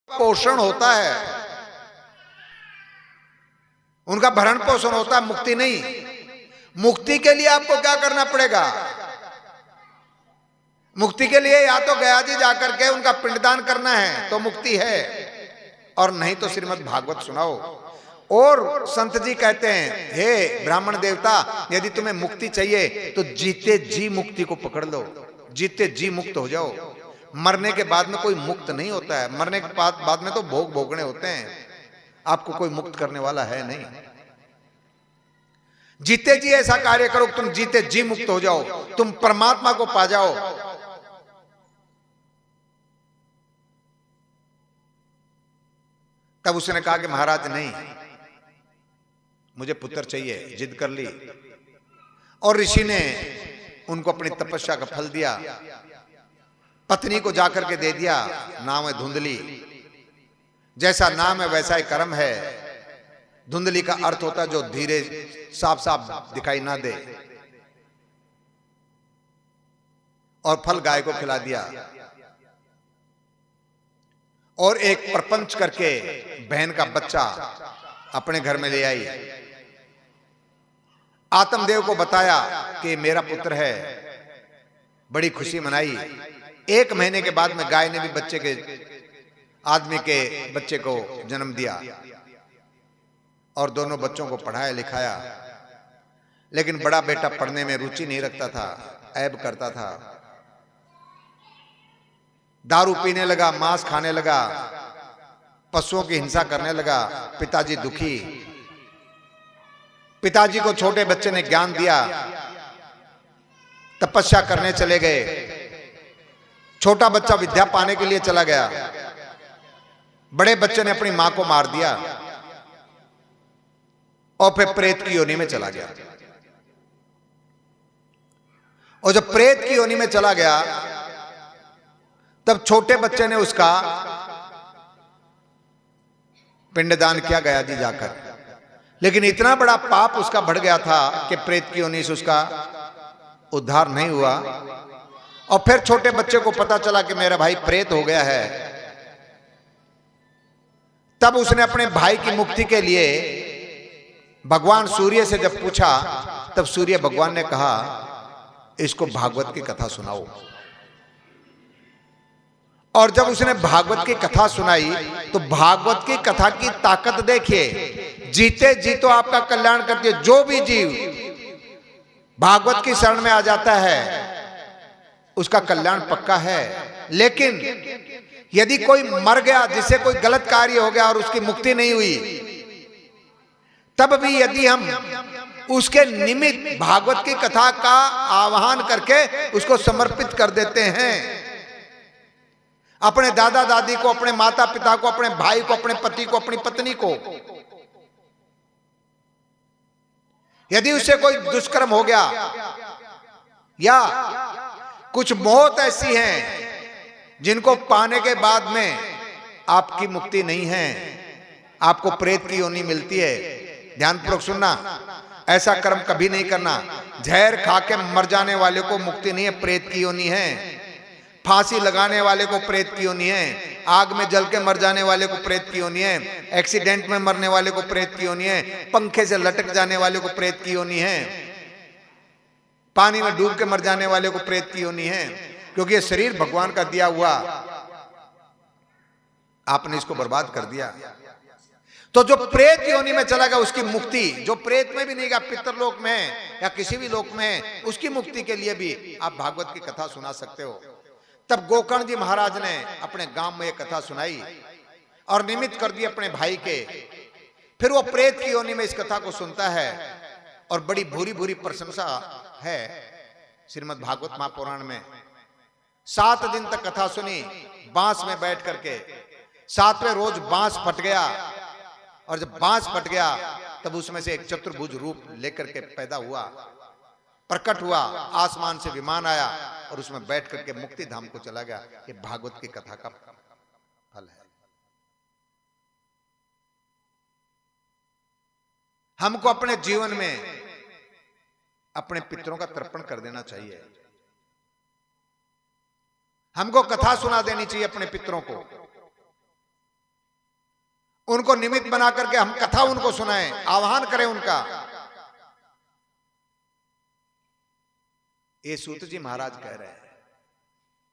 पोषण होता है, उनका भरण पोषण होता है, मुक्ति नहीं। मुक्ति के लिए आपको क्या करना पड़ेगा? मुक्ति के लिए या तो गया जी जाकर के उनका पिंडदान करना है तो मुक्ति है, और नहीं तो श्रीमद् भागवत सुनाओ। और संत जी कहते हैं, हे ब्राह्मण देवता, यदि तुम्हें मुक्ति चाहिए तो जीते जी मुक्ति को पकड़ लो, जीते जी मुक्त हो जाओ। मरने के बाद में कोई मुक्त नहीं होता है, मरने के बाद में तो भोग भोगने होते हैं, आपको कोई मुक्त करने वाला है नहीं। जीते जी ऐसा कार्य करो, तुम जीते जी मुक्त हो जाओ, तुम परमात्मा को पा जाओ। तब उसने कहा कि महाराज नहीं, मुझे पुत्र चाहिए, जिद कर ली। और ऋषि ने उनको अपनी तपस्या का फल दिया, पत्नी को जाकर के दे दिया, नाम है धुंधली। जैसा नाम है वैसा ही कर्म है। धुंधली का अर्थ होता है जो धीरे साफ साफ दिखाई ना दे। और फल गाय को खिला दिया, और एक प्रपंच करके बहन का बच्चा अपने घर में ले आई। आत्मदेव को बताया कि मेरा पुत्र है, बड़ी खुशी मनाई। 1 महीने के बाद में गाय ने भी आदमी के बच्चे को जन्म दिया, और दोनों बच्चों को पढ़ाया लिखाया। लेकिन बड़ा बेटा पढ़ने में रुचि नहीं रखता था, ऐब करता था, दारू पीने लगा, मांस खाने लगा, पशुओं की हिंसा करने लगा। पिताजी दुखी। पिताजी को छोटे बच्चे ने ज्ञान दिया, तपस्या करने चले गए। छोटा बच्चा विद्या पाने के लिए चला गया, बड़े बच्चे ने अपनी मां को मार दिया और फिर प्रेत की योनि में चला गया। और जब प्रेत की योनि में चला गया तब छोटे बच्चे ने उसका पिंडदान किया गया जी जाकर। लेकिन इतना बड़ा पाप उसका बढ़ गया था कि प्रेत की योनि से उसका उद्धार नहीं हुआ। और फिर छोटे बच्चे को पता चला कि मेरा भाई प्रेत हो गया है। तब उसने अपने भाई की मुक्ति के लिए भगवान सूर्य से जब पूछा, तब सूर्य भगवान ने कहा, इसको भागवत की कथा सुनाओ। और जब उसने भागवत की कथा सुनाई तो भागवत की कथा की ताकत देखिए, जीते जी तो आपका कल्याण करती है। जो भी जीव भागवत की शरण में आ जाता है उसका कल्याण पक्का है। लेकिन यदि कोई मर गया, जिससे कोई गलत कार्य हो गया और उसकी मुक्ति नहीं हुई, तब भी यदि हम उसके निमित्त भागवत की कथा का आह्वान करके उसको समर्पित कर देते हैं, अपने दादा दादी को, अपने माता पिता को, अपने भाई को, अपने पति को, अपनी पत्नी को, यदि उससे कोई दुष्कर्म हो गया या कुछ मौत ऐसी हैं जिनको पाने के बाद में आपकी मुक्ति नहीं है, आपको प्रेत की योनि मिलती है। ध्यानपूर्वक सुनना, ऐसा कर्म कभी नहीं करना। जहर खा के मर जाने वाले को मुक्ति नहीं है, प्रेत की योनि है। फांसी लगाने वाले को प्रेत की योनि है। आग में जल के मर जाने वाले को प्रेत की योनि है। एक्सीडेंट में मरने वाले को प्रेत की योनि है। पंखे से लटक जाने वाले को प्रेत की योनि है। पानी में डूब के मर जाने वाले को प्रेत की योनि है। क्योंकि ये शरीर भगवान का दिया हुआ, आपने इसको बर्बाद कर दिया। तो जो प्रेत योनि में चला गया उसकी मुक्ति, जो प्रेत में भी नहीं गया, पितरलोक में या किसी भी लोक में, उसकी मुक्ति के लिए भी आप भागवत की कथा सुना सकते हो। तब गोकर्ण जी महाराज ने अपने गांव में ये कथा सुनाई और निमित्त कर दी अपने भाई के। फिर वो प्रेत की योनि में इस कथा को सुनता है और बड़ी भूरी भूरी प्रशंसा है श्रीमद् भागवत महापुराण में। 7 दिन तक कथा सुनी बांस में बैठ करके। 7वें रोज बांस फट गया, और जब बांस फट गया तब उसमें से एक चतुर्भुज रूप लेकर के पैदा हुआ, प्रकट हुआ, आसमान से विमान आया और उसमें बैठ करके मुक्ति धाम को चला गया। ये भागवत की कथा का फल है। हमको अपने जीवन में अपने पितरों का तर्पण कर देना चाहिए। हमको कथा सुना देनी चाहिए अपने पितरों को। उनको निमित्त बना करके हम कथा उनको सुनाएं, आह्वान करें उनका। ये सूत जी महाराज कह रहे हैं